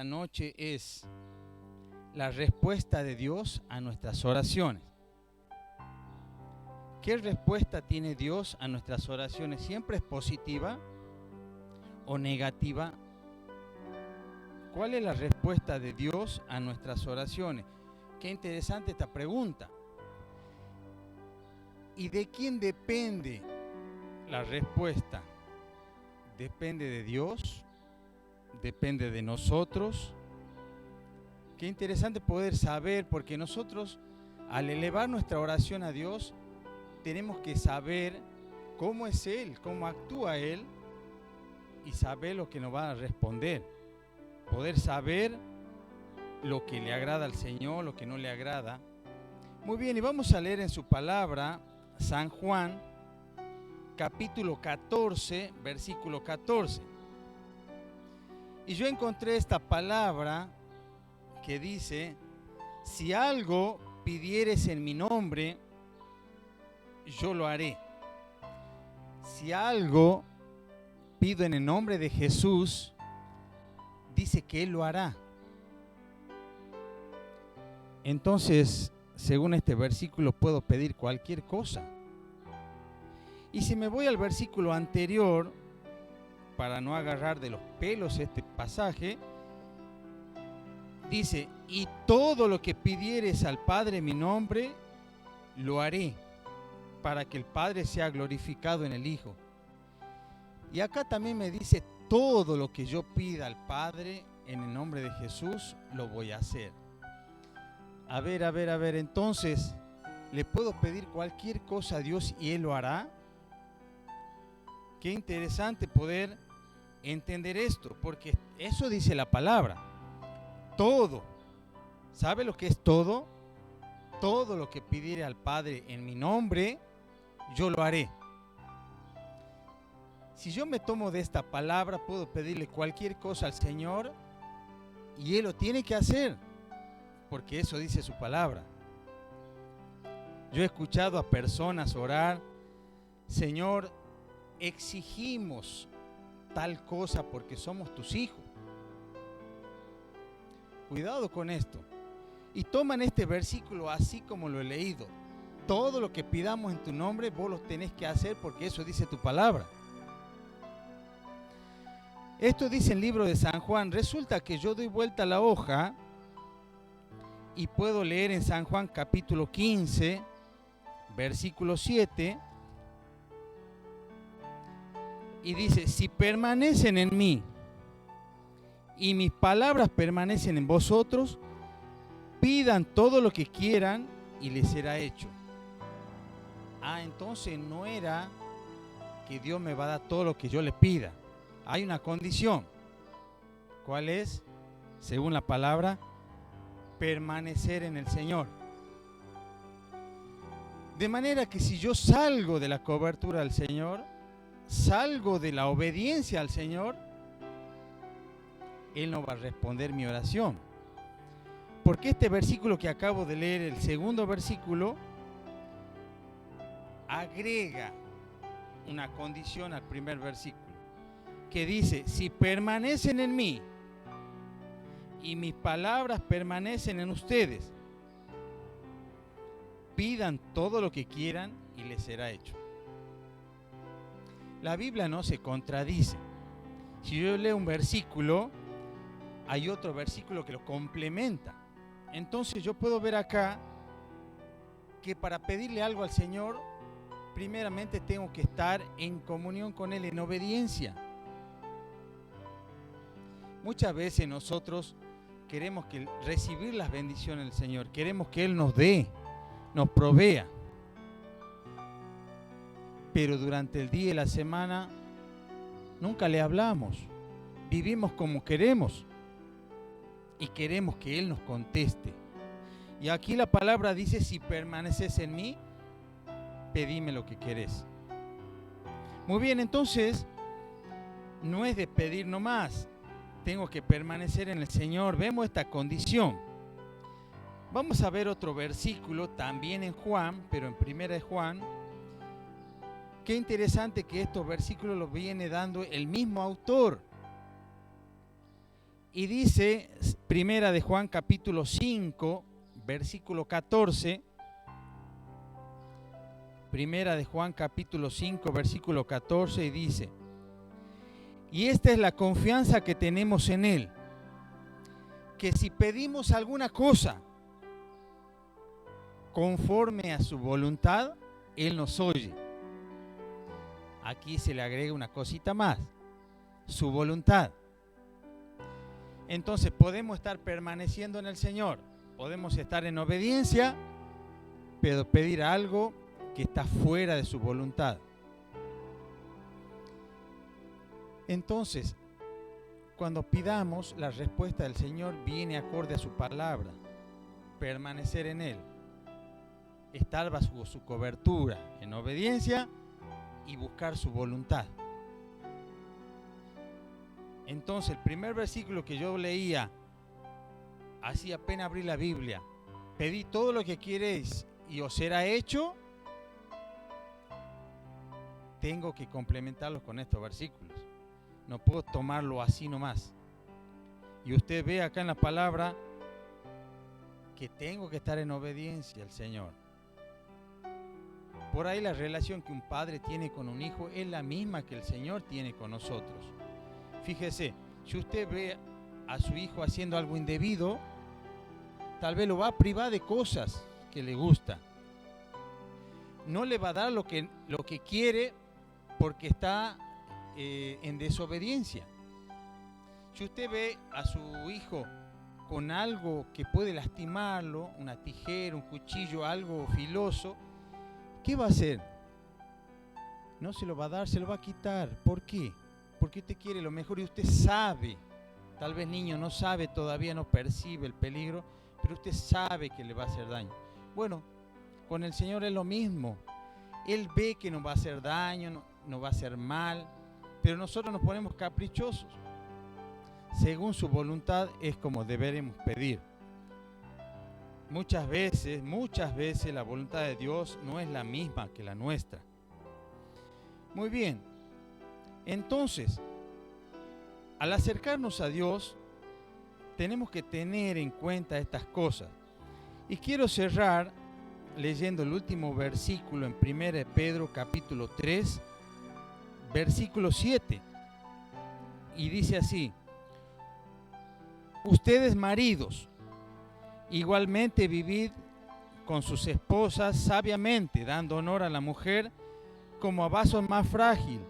esta noche es la respuesta de Dios a nuestras oraciones. ¿Qué respuesta tiene Dios a nuestras oraciones? ¿Siempre es positiva o negativa? ¿Cuál es la respuesta de Dios a nuestras oraciones? Qué interesante esta pregunta. ¿Y de quién depende la respuesta? ¿Depende de Dios? ¿Depende de nosotros? Qué interesante poder saber, porque nosotros al elevar nuestra oración a Dios tenemos que saber cómo es Él, cómo actúa Él y saber lo que nos va a responder. Poder saber lo que le agrada al Señor, lo que no le agrada. Muy bien, y vamos a leer en su palabra San Juan, capítulo 14, versículo 14. Y yo encontré esta palabra que dice: si algo pidieres en mi nombre, yo lo haré. Si algo pido en el nombre de Jesús, dice que Él lo hará. Entonces, según este versículo, puedo pedir cualquier cosa. Y si me voy al versículo anterior, para no agarrar de los pelos este pasaje, dice: y todo lo que pidieres al Padre en mi nombre, lo haré, para que el Padre sea glorificado en el Hijo. Y acá también me dice: todo lo que yo pida al Padre en el nombre de Jesús, lo voy a hacer. A ver, entonces, ¿le puedo pedir cualquier cosa a Dios y Él lo hará? Qué interesante poder entender esto, porque eso dice la palabra. Todo. ¿Sabe lo que es todo? Todo lo que pidiere al Padre en mi nombre, yo lo haré. Si yo me tomo de esta palabra, puedo pedirle cualquier cosa al Señor y Él lo tiene que hacer, porque eso dice su palabra. Yo he escuchado a personas orar: Señor, exigimos tal cosa porque somos tus hijos. Cuidado con esto. Y toman este versículo así como lo he leído. Todo lo que pidamos en tu nombre, vos lo tenés que hacer porque eso dice tu palabra. Esto dice el libro de San Juan. Resulta que yo doy vuelta a la hoja y puedo leer en San Juan capítulo 15, versículo 7. Y dice: si permanecen en mí y mis palabras permanecen en vosotros, pidan todo lo que quieran y les será hecho. Entonces no era que Dios me va a dar todo lo que yo le pida. Hay una condición. ¿Cuál es? Según la palabra, permanecer en el Señor. De manera que si yo salgo de la cobertura del Señor, salgo de la obediencia al Señor, Él no va a responder mi oración. Porque este versículo que acabo de leer, el segundo versículo, agrega una condición al primer versículo, que dice: si permanecen en mí y mis palabras permanecen en ustedes, pidan todo lo que quieran y les será hecho. La Biblia no se contradice. Si yo leo un versículo, hay otro versículo que lo complementa. Entonces yo puedo ver acá que para pedirle algo al Señor, primeramente tengo que estar en comunión con Él, en obediencia. Muchas veces nosotros queremos recibir las bendiciones del Señor, queremos que Él nos dé, nos provea. Pero durante el día y la semana nunca le hablamos, vivimos como queremos y queremos que Él nos conteste. Y aquí la palabra dice: si permaneces en mí, pedime lo que querés. Muy bien, entonces no es de pedir nomás, tengo que permanecer en el Señor. Vemos esta condición. Vamos a ver otro versículo también en Juan, pero en primera de Juan. Qué interesante que estos versículos los viene dando el mismo autor. Y dice, primera de Juan capítulo 5, versículo 14. Primera de Juan capítulo 5, versículo 14, y dice: y esta es la confianza que tenemos en Él, que si pedimos alguna cosa conforme a su voluntad, Él nos oye. Aquí se le agrega una cosita más: su voluntad. Entonces podemos estar permaneciendo en el Señor, podemos estar en obediencia, pero pedir algo que está fuera de su voluntad. Entonces, cuando pidamos, la respuesta del Señor viene acorde a su palabra: permanecer en Él, estar bajo su cobertura, en obediencia y buscar su voluntad. Entonces, el primer versículo que yo leía, así apenas abrí la Biblia: pedid todo lo que queréis y os será hecho. Tengo que complementarlos con estos versículos. No puedo tomarlo así nomás. Y usted ve acá en la palabra que tengo que estar en obediencia al Señor. Por ahí la relación que un padre tiene con un hijo es la misma que el Señor tiene con nosotros. Fíjese, si usted ve a su hijo haciendo algo indebido, tal vez lo va a privar de cosas que le gustan. No le va a dar lo que quiere porque está en desobediencia. Si usted ve a su hijo con algo que puede lastimarlo, una tijera, un cuchillo, algo filoso, ¿qué va a hacer? No se lo va a dar, se lo va a quitar. ¿Por qué? Porque usted quiere lo mejor y usted sabe. Tal vez niño no sabe todavía, no percibe el peligro, pero usted sabe que le va a hacer daño. Bueno, con el Señor es lo mismo. Él ve que nos va a hacer daño, nos va a hacer mal, pero nosotros nos ponemos caprichosos. Según su voluntad es como deberemos pedir. Muchas veces la voluntad de Dios no es la misma que la nuestra. Muy bien, entonces, al acercarnos a Dios, tenemos que tener en cuenta estas cosas. Y quiero cerrar leyendo el último versículo en 1 Pedro capítulo 3, versículo 7. Y dice así: ustedes maridos, igualmente vivid con sus esposas sabiamente, dando honor a la mujer como a vaso más frágil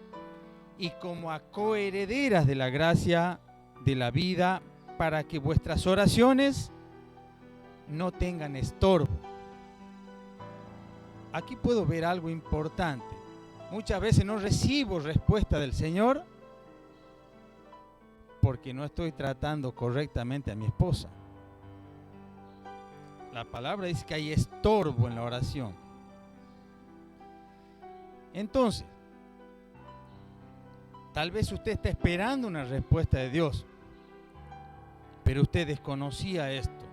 y como a coherederas de la gracia de la vida, para que vuestras oraciones no tengan estorbo. Aquí puedo ver algo importante. Muchas veces no recibo respuesta del Señor porque no estoy tratando correctamente a mi esposa. La palabra dice que hay estorbo en la oración. Entonces, tal vez usted está esperando una respuesta de Dios, pero usted desconocía esto.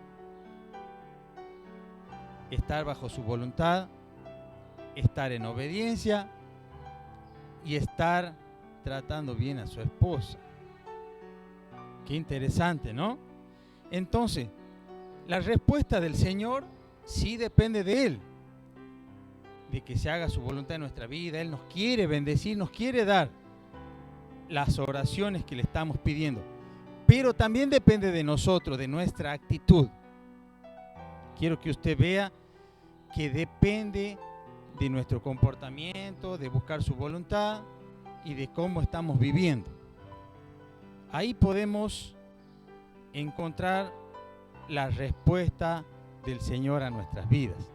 Estar bajo su voluntad, estar en obediencia y estar tratando bien a su esposa. Qué interesante, ¿no? Entonces, la respuesta del Señor sí depende de Él, de que se haga su voluntad en nuestra vida. Él nos quiere bendecir, nos quiere dar las oraciones que le estamos pidiendo, pero también depende de nosotros, de nuestra actitud. Quiero que usted vea que depende de nuestro comportamiento, de buscar su voluntad y de cómo estamos viviendo. Ahí podemos encontrar la respuesta del Señor a nuestras vidas.